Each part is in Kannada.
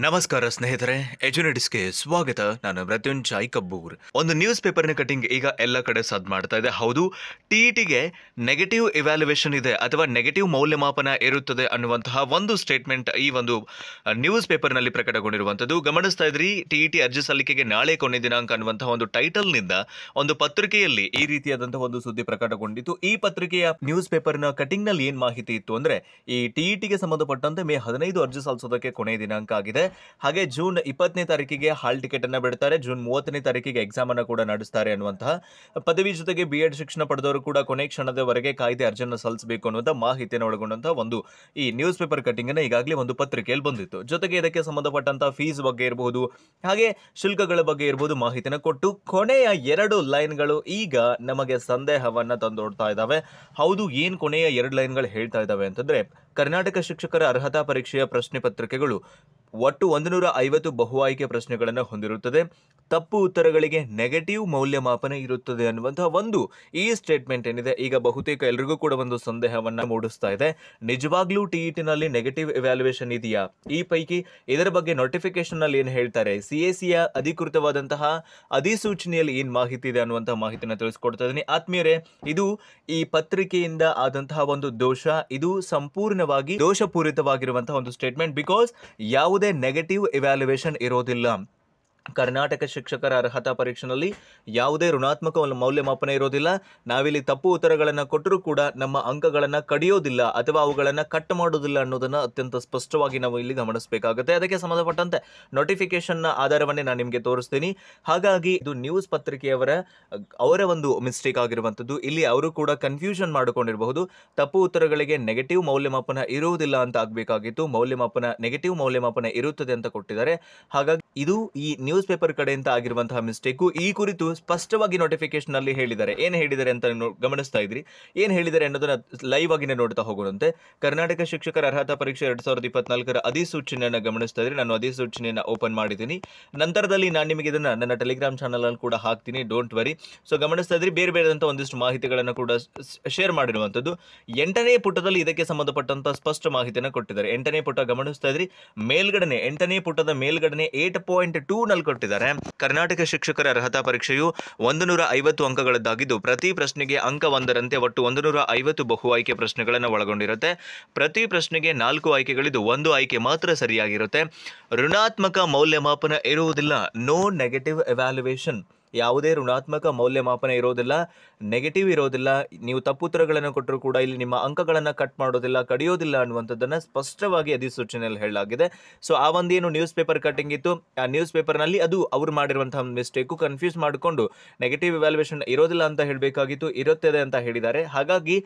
ನಮಸ್ಕಾರ ಸ್ನೇಹಿತರೆ, ಎಜುನೆಟಿಸ್ಗೆ ಸ್ವಾಗತ. ನಾನು ಮೃತ್ಯುಂಜಯ್ ಕಬ್ಬೂರ್. ಒಂದು ನ್ಯೂಸ್ ಪೇಪರ್ನ ಕಟಿಂಗ್ ಈಗ ಎಲ್ಲ ಕಡೆ ಸದ್ ಮಾಡ್ತಾ ಇದೆ. ಹೌದು, ಟಿಇಟಿಗೆ ನೆಗೆಟಿವ್ ಇವ್ಯಾಲ್ಯುಯೇಷನ್ ಇದೆ ಅಥವಾ ನೆಗೆಟಿವ್ ಮೌಲ್ಯಮಾಪನ ಇರುತ್ತದೆ ಅನ್ನುವಂತಹ ಒಂದು ಸ್ಟೇಟ್ಮೆಂಟ್ ಈ ಒಂದು ನ್ಯೂಸ್ ಪೇಪರ್ನಲ್ಲಿ ಪ್ರಕಟಗೊಂಡಿರುವಂಥದ್ದು. ಗಮನಿಸ್ತಾ ಇದ್ರಿ, ಟಿಇಟಿ ಅರ್ಜಿ ಸಲ್ಲಿಕೆಗೆ ನಾಳೆ ಕೊನೆ ದಿನಾಂಕ ಅನ್ನುವಂತಹ ಒಂದು ಟೈಟಲ್ನಿಂದ ಒಂದು ಪತ್ರಿಕೆಯಲ್ಲಿ ಈ ರೀತಿಯಾದಂತಹ ಒಂದು ಸುದ್ದಿ ಪ್ರಕಟಗೊಂಡಿತ್ತು. ಈ ಪತ್ರಿಕೆಯ ನ್ಯೂಸ್ ಪೇಪರ್ನ ಕಟಿಂಗ್ನಲ್ಲಿ ಏನ್ ಮಾಹಿತಿ ಇತ್ತು ಅಂದ್ರೆ, ಈ ಟಿಇಟಿಗೆ ಸಂಬಂಧಪಟ್ಟಂತೆ ಮೇ 15 ಅರ್ಜಿ ಸಲ್ಲಿಸೋದಕ್ಕೆ ಕೊನೆ ದಿನಾಂಕ ಆಗಿದೆ. ಹಾಗೆ ಜೂನ್ 20ನೇ ತಾರೀಕಿಗೆ ಹಾಲ್ ಟಿಕೆಟ್ ಅನ್ನ ಬಿಡ್ತಾರೆ. ಜೂನ್ 30ನೇ ತಾರೀಕಿಗೆ ಎಕ್ಸಾಮ್ ಅನ್ನ ಕೂಡ ನಡೆಸ್ತಾರೆ ಅನ್ನುವಂತಹ ಪದವಿ ಜೊತೆಗೆ BEd ಶಿಕ್ಷಣ ಪಡೆದವರು ಕೂಡ ಕೊನೆ ಕ್ಷಣದವರೆಗೆ ಕಾಯ್ದೆ ಅರ್ಜಿಯನ್ನು ಸಲ್ಲಿಸಬೇಕು ಅನ್ನುವಂಥ ಮಾಹಿತಿಯನ್ನು ಒಳಗೊಂಡಂತಹ ಒಂದು ಈ ನ್ಯೂಸ್ ಪೇಪರ್ ಕಟಿಂಗ್ ಅನ್ನ ಈಗಾಗಲೇ ಒಂದು ಪತ್ರಿಕೆಯಲ್ಲಿ ಬಂದಿತ್ತು. ಜೊತೆಗೆ ಇದಕ್ಕೆ ಸಂಬಂಧಪಟ್ಟಂತಹ ಫೀಸ್ ಬಗ್ಗೆ ಇರಬಹುದು, ಹಾಗೆ ಶುಲ್ಕಗಳ ಬಗ್ಗೆ ಇರಬಹುದು ಮಾಹಿತಿನ ಕೊಟ್ಟು ಕೊನೆಯ 2 ಲೈನ್ಗಳು ಈಗ ನಮಗೆ ಸಂದೇಹವನ್ನ ತಂದೊಡ್ತಾ ಇದ್ದಾವೆ. ಹೌದು, ಏನ್ ಕೊನೆಯ 2 ಲೈನ್ಗಳು ಹೇಳ್ತಾ ಇದ್ದಾವೆ ಅಂತಂದ್ರೆ, ಕರ್ನಾಟಕ ಶಿಕ್ಷಕರ ಅರ್ಹತಾ ಪರೀಕ್ಷೆಯ ಪ್ರಶ್ನೆ ಪತ್ರಿಕೆಗಳು ಒಟ್ಟು 150 ಬಹು ಆಯ್ಕೆ ಪ್ರಶ್ನೆಗಳನ್ನು ಹೊಂದಿರುತ್ತದೆ. ತಪ್ಪು ಉತ್ತರಗಳಿಗೆ ನೆಗೆಟಿವ್ ಮೌಲ್ಯಮಾಪನ ಇರುತ್ತದೆ ಅನ್ನುವಂತಹ ಒಂದು ಈ ಸ್ಟೇಟ್ಮೆಂಟ್ ಏನಿದೆ, ಈಗ ಬಹುತೇಕ ಎಲ್ರಿಗೂ ಕೂಡ ಒಂದು ಸಂದೇಹವನ್ನ ಮೂಡಿಸ್ತಾ ಇದೆ. ನಿಜವಾಗ್ಲೂ ಟಿಇಟಿನಲ್ಲಿ ನೆಗೆಟಿವ್ ಇವ್ಯಾಲ್ಯುಯೇಷನ್ ಇದೆಯಾ? ಈ ಪೈಕಿ ಇದರ ಬಗ್ಗೆ ನೋಟಿಫಿಕೇಶನ್ ನಲ್ಲಿ ಏನ್ ಹೇಳ್ತಾರೆ, CACಯ ಅಧಿಕೃತವಾದಂತಹ ಅಧಿಸೂಚನೆಯಲ್ಲಿ ಏನ್ ಮಾಹಿತಿ ಇದೆ ಅನ್ನುವಂತಹ ಮಾಹಿತಿನ ತಿಳಿಸ್ಕೊಡ್ತಾ ಇದ್ದೀನಿ. ಆತ್ಮೀಯರೇ, ಇದು ಈ ಪತ್ರಿಕೆಯಿಂದ ಆದಂತಹ ಒಂದು ದೋಷ. ಇದು ಸಂಪೂರ್ಣವಾಗಿ ದೋಷಪೂರಿತವಾಗಿರುವಂತಹ ಒಂದು ಸ್ಟೇಟ್ಮೆಂಟ್. ಬಿಕಾಸ್ ಯಾವುದೇ ನೆಗೆಟಿವ್ ಇವ್ಯಾಲ್ಯುಯೇಷನ್ ಇರೋದಿಲ್ಲ. ಕರ್ನಾಟಕ ಶಿಕ್ಷಕರ ಅರ್ಹತಾ ಪರೀಕ್ಷೆಯಲ್ಲಿ ಯಾವುದೇ ಋಣಾತ್ಮಕ ಮೌಲ್ಯಮಾಪನ ಇರೋದಿಲ್ಲ. ನಾವಿಲ್ಲಿ ತಪ್ಪು ಉತ್ತರಗಳನ್ನು ಕೊಟ್ಟರೂ ಕೂಡ ನಮ್ಮ ಅಂಕಗಳನ್ನು ಕಡಿಯೋದಿಲ್ಲ ಅಥವಾ ಅವುಗಳನ್ನು ಕಟ್ ಮಾಡೋದಿಲ್ಲ ಅನ್ನೋದನ್ನ ಅತ್ಯಂತ ಸ್ಪಷ್ಟವಾಗಿ ನಾವು ಇಲ್ಲಿ ಗಮನಿಸಬೇಕಾಗುತ್ತೆ. ಅದಕ್ಕೆ ಸಂಬಂಧಪಟ್ಟಂತೆ ನೋಟಿಫಿಕೇಶನ್ ಆಧಾರವನ್ನೇ ನಾನು ನಿಮಗೆ ತೋರಿಸ್ತೀನಿ. ಹಾಗಾಗಿ ಇದು ನ್ಯೂಸ್ ಪತ್ರಿಕೆಯವರ ಒಂದು ಮಿಸ್ಟೇಕ್ ಆಗಿರುವಂಥದ್ದು. ಇಲ್ಲಿ ಅವರು ಕೂಡ ಕನ್ಫ್ಯೂಷನ್ ಮಾಡಿಕೊಂಡಿರಬಹುದು. ತಪ್ಪು ಉತ್ತರಗಳಿಗೆ ನೆಗೆಟಿವ್ ಮೌಲ್ಯಮಾಪನ ಇರುವುದಿಲ್ಲ ಅಂತ ಆಗಬೇಕಾಗಿತ್ತು. ನೆಗೆಟಿವ್ ಮೌಲ್ಯಮಾಪನ ಇರುತ್ತದೆ ಅಂತ ಕೊಟ್ಟಿದ್ದಾರೆ. ಹಾಗಾಗಿ ಇದು ಈ ನ್ಯೂಸ್ ಪೇಪರ್ ಕಡೆಯಿಂದ ಆಗಿರುವಂತಹ ಮಿಸ್ಟೇಕು. ಈ ಕುರಿತು ಸ್ಪಷ್ಟವಾಗಿ ನೋಟಿಫಿಕೇಶನ್ ಅಲ್ಲಿ ಹೇಳಿದ್ದಾರೆ. ಏನು ಹೇಳಿದ್ದಾರೆ ಅಂತ ಗಮನಿಸ್ತಾ ಇದ್ರಿ. ಏನು ಹೇಳಿದ್ದಾರೆ ಅನ್ನೋದನ್ನ ಲೈವ್ ಆಗಿನೇ ನೋಡ್ತಾ ಹೋಗೋಣಂತೆ. ಕರ್ನಾಟಕ ಶಿಕ್ಷಕರ ಅರ್ಹತಾ ಪರೀಕ್ಷೆ 2024ರ ಅಧಿಸೂಚನೆಯನ್ನು ಗಮನಿಸ್ತಾ ಇದ್ರಿ. ನಾನು ಅಧಿಸೂಚನೆಯನ್ನು ಓಪನ್ ಮಾಡಿದ್ದೀನಿ. ನಂತರದಲ್ಲಿ ನಾನು ನಿಮಗೆ ಇದನ್ನ ನನ್ನ ಟೆಲಿಗ್ರಾಮ್ ಚಾನಲ್ ಅಲ್ಲಿ ಕೂಡ ಹಾಕ್ತೀನಿ, ಡೋಂಟ್ ವರಿ. ಸೊ ಗಮನಿಸ್ತಾ ಇದ್ರಿ, ಬೇರೆ ಬೇರೆದಂತ ಒಂದಿಷ್ಟು ಮಾಹಿತಿಗಳನ್ನು ಕೂಡ ಶೇರ್ ಮಾಡಿರುವಂಥದ್ದು. 8ನೇ ಪುಟದಲ್ಲಿ ಇದಕ್ಕೆ ಸಂಬಂಧಪಟ್ಟಂತ ಸ್ಪಷ್ಟ ಮಾಹಿತಿಯನ್ನು ಕೊಟ್ಟಿದ್ದಾರೆ. 8ನೇ ಪುಟ ಗಮನಿಸ್ತಾ ಇದ್ರಿ, ಮೇಲ್ಗಡೆ 8ನೇ ಪುಟದ ಮೇಲ್ಗಡೆ 8.2 ನಲ್ಲಿ ಕೊಟ್ಟಿದ್ದಾರೆ. ಕರ್ನಾಟಕ ಶಿಕ್ಷಕರ ಅರ್ಹತಾ ಪರೀಕ್ಷೆಯು 150 ಅಂಕಗಳದ್ದಾಗಿದ್ದು, ಪ್ರತಿ ಪ್ರಶ್ನೆಗೆ ಅಂಕ 1ರಂತೆ ಒಟ್ಟು 150 ಬಹು ಆಯ್ಕೆ ಪ್ರಶ್ನೆಗಳನ್ನು ಒಳಗೊಂಡಿರುತ್ತೆ. ಪ್ರತಿ ಪ್ರಶ್ನೆಗೆ 4 ಆಯ್ಕೆಗಳಿದ್ದು 1 ಆಯ್ಕೆ ಮಾತ್ರ ಸರಿಯಾಗಿರುತ್ತೆ. ಋಣಾತ್ಮಕ ಮೌಲ್ಯಮಾಪನ ಇರುವುದಿಲ್ಲ. No negative evaluation. ಯಾವುದೇ ಋಣಾತ್ಮಕ ಮೌಲ್ಯಮಾಪನ ಇರೋದಿಲ್ಲ, ನೆಗೆಟಿವ್ ಇರೋದಿಲ್ಲ. ನೀವು ತಪ್ಪುತ್ತರಗಳನ್ನು ಕೊಟ್ಟರು ಕೂಡ ಇಲ್ಲಿ ನಿಮ್ಮ ಅಂಕಗಳನ್ನು ಕಟ್ ಮಾಡೋದಿಲ್ಲ, ಕಡಿಯೋದಿಲ್ಲ ಅನ್ನುವಂಥದ್ದನ್ನು ಸ್ಪಷ್ಟವಾಗಿ ಅಧಿಸೂಚನೆಯಲ್ಲಿ ಹೇಳಲಾಗಿದೆ. ಸೊ ಆ ಒಂದೇನು ನ್ಯೂಸ್ ಪೇಪರ್ ಕಟಿಂಗ್ ಇತ್ತು, ಆ ನ್ಯೂಸ್ ಪೇಪರ್ನಲ್ಲಿ ಅದು ಅವರು ಮಾಡಿರುವಂತಹ ಮಿಸ್ಟೇಕು. ಕನ್ಫ್ಯೂಸ್ ಮಾಡಿಕೊಂಡು ನೆಗೆಟಿವ್ ಇವ್ಯಾಲ್ಯುಯೇಷನ್ ಇರೋದಿಲ್ಲ ಅಂತ ಹೇಳಬೇಕಾಗಿತ್ತು, ಇರುತ್ತದೆ ಅಂತ ಹೇಳಿದ್ದಾರೆ. ಹಾಗಾಗಿ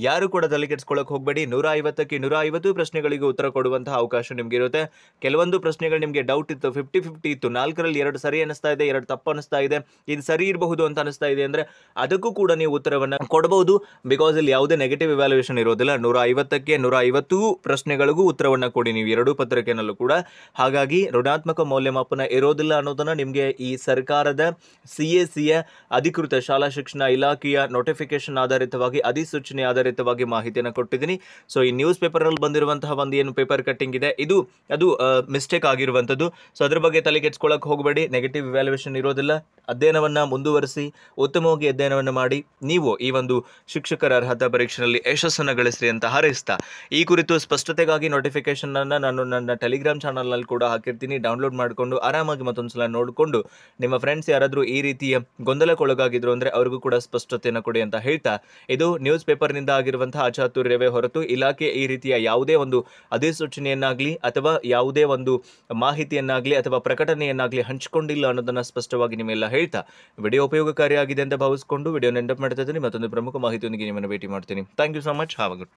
ಯಾರು ಕೂಡ ತಲೆ ಕೆಡಿಸ್ಕೊಳ್ಳೋಕೆ ಹೋಗಬೇಡಿ. 150ಕ್ಕೆ 150 ಪ್ರಶ್ನೆಗಳಿಗೆ ಉತ್ತರ ಕೊಡುವಂತಹ ಅವಕಾಶ ನಿಮ್ಗೆ ಇರುತ್ತೆ. ಕೆಲವೊಂದು ಪ್ರಶ್ನೆಗಳು ನಿಮಗೆ ಡೌಟ್ ಇತ್ತು, 50-50 ಇತ್ತು, 4ರಲ್ಲಿ 2 ಸರಿ ಅನಿಸ್ತಾ ಇದೆ, 2 ತಪ್ಪು ಅನಿಸ್ತಾ ಇದೆ, ಇದು ಸರಿ ಇರಬಹುದು ಅಂತ ಅನಿಸ್ತಾ ಇದೆ ಅಂದ್ರೆ ಅದಕ್ಕೂ ಕೂಡ ನೀವು ಉತ್ತರವನ್ನ ಕೊಡಬಹುದು. ಬಿಕಾಸ್ ಇಲ್ಲಿ ಯಾವುದೇ ನೆಗೆಟಿವ್ ಇವ್ಯಾಲ್ಯುಯೇಷನ್ ಇರೋದಿಲ್ಲ. 150ಕ್ಕೆ 150 ಪ್ರಶ್ನೆಗಳಿಗೂ ಉತ್ತರವನ್ನ ಕೊಡಿ ನೀವು 2 ಪತ್ರಿಕೆನಲ್ಲೂ ಕೂಡ. ಹಾಗಾಗಿ ಋಣಾತ್ಮಕ ಮೌಲ್ಯಮಾಪನ ಇರೋದಿಲ್ಲ ಅನ್ನೋದನ್ನ ನಿಮಗೆ ಈ ಸರ್ಕಾರದ CACಯ ಅಧಿಕೃತ ಶಾಲಾ ಶಿಕ್ಷಣ ಇಲಾಖೆಯ ನೋಟಿಫಿಕೇಶನ್ ಆಧಾರಿತವಾಗಿ ಅಧಿಸೂಚನೆ ಆಧಾರಿತವಾಗಿ ಮಾಹಿತಿಯನ್ನು ಕೊಟ್ಟಿದ್ದೀನಿ. ಸೊ ಈ ನ್ಯೂಸ್ ಪೇಪರ್ ನಲ್ಲಿ ಬಂದಿರುವಂತಹ ಒಂದು ಏನು ಪೇಪರ್ ಕಟ್ಟಿಂಗ್ ಇದೆ, ಅದು ಮಿಸ್ಟೇಕ್ ಆಗಿರುವಂತದ್ದು. ಸೊ ಅದ್ರ ಬಗ್ಗೆ ತಲೆ ಕೆಡಿಸ್ಕೊಳ್ಳೋಕೆ ಹೋಗಬೇಡಿ. ನೆಗೆಟಿವ್ ಇವ್ಯಾಲ್ಯುಯೇಷನ್ ಇರೋದಿಲ್ಲ. ಅಧ್ಯಯನವನ್ನ ಮುಂದುವರಿಸಿ, ಉತ್ತಮವಾಗಿ ಅಧ್ಯಯನವನ್ನು ಮಾಡಿ ನೀವು ಈ ಒಂದು ಶಿಕ್ಷಕರ ಅರ್ಹತಾ ಪರೀಕ್ಷೆಯಲ್ಲಿ ಯಶಸ್ಸನ್ನು ಗಳಿಸ್ರಿ ಅಂತ ಹಾರೈಸ್ತಾ, ಈ ಕುರಿತು ಸ್ಪಷ್ಟತೆಗಾಗಿ ನೋಟಿಫಿಕೇಶನ್ ಅನ್ನ ನಾನು ನನ್ನ ಟೆಲಿಗ್ರಾಮ್ ಚಾನಲ್ ನಲ್ಲಿ ಕೂಡ ಹಾಕಿರ್ತೀನಿ. ಡೌನ್ಲೋಡ್ ಮಾಡಿಕೊಂಡು ಆರಾಮಾಗಿ ಮತ್ತೊಂದ್ಸಲ ನೋಡಿಕೊಂಡು ನಿಮ್ಮ ಫ್ರೆಂಡ್ಸ್ ಯಾರಾದರೂ ಈ ರೀತಿಯ ಗೊಂದಲಕ್ಕೊಳಗಾಗಿದ್ರು ಅಂದ್ರೆ ಅವ್ರಿಗೂ ಕೂಡ ಸ್ಪಷ್ಟತೆಯನ್ನು ಕೊಡಿ ಅಂತ ಹೇಳ್ತಾ, ಇದು ನ್ಯೂಸ್ ಪೇಪರ್ನಿಂದ ಆಗಿರುವಂತಹ ಅಚಾತುರ್ಯವೇ ಹೊರತು ಇಲಾಖೆ ಈ ರೀತಿಯ ಯಾವುದೇ ಒಂದು ಅಧಿಸೂಚನೆಯನ್ನಾಗ್ಲಿ ಅಥವಾ ಯಾವುದೇ ಒಂದು ಮಾಹಿತಿಯನ್ನಾಗ್ಲಿ ಅಥವಾ ಪ್ರಕಟಣೆಯನ್ನಾಗ್ಲಿ ಹಂಚಿಕೊಂಡಿಲ್ಲ ಅನ್ನೋದನ್ನ ಸ್ಪಷ್ಟವಾಗಿ ನಿಮ್ಮೆಲ್ಲ ಹೇಳ್ತಾ, ವಿಡಿಯೋ ಉಪಯೋಗಕಾರಿಯಾಗಿದೆ ಅಂತ ಭಾವಿಸಿಕೊಂಡು ವಿಡಿಯೋ ಎಂಡ್ ಅಪ್ ಮಾಡ್ತಾ ಇದ್ದೀನಿ. ಮತ್ತೊಂದು ಪ್ರಮುಖ ಮಾಹಿತಿಯೊಂದಿಗೆ ನಿಮ್ಮನ್ನು ಭೇಟಿ ಮಾಡ್ತೀನಿ. Thank you so much. Have a good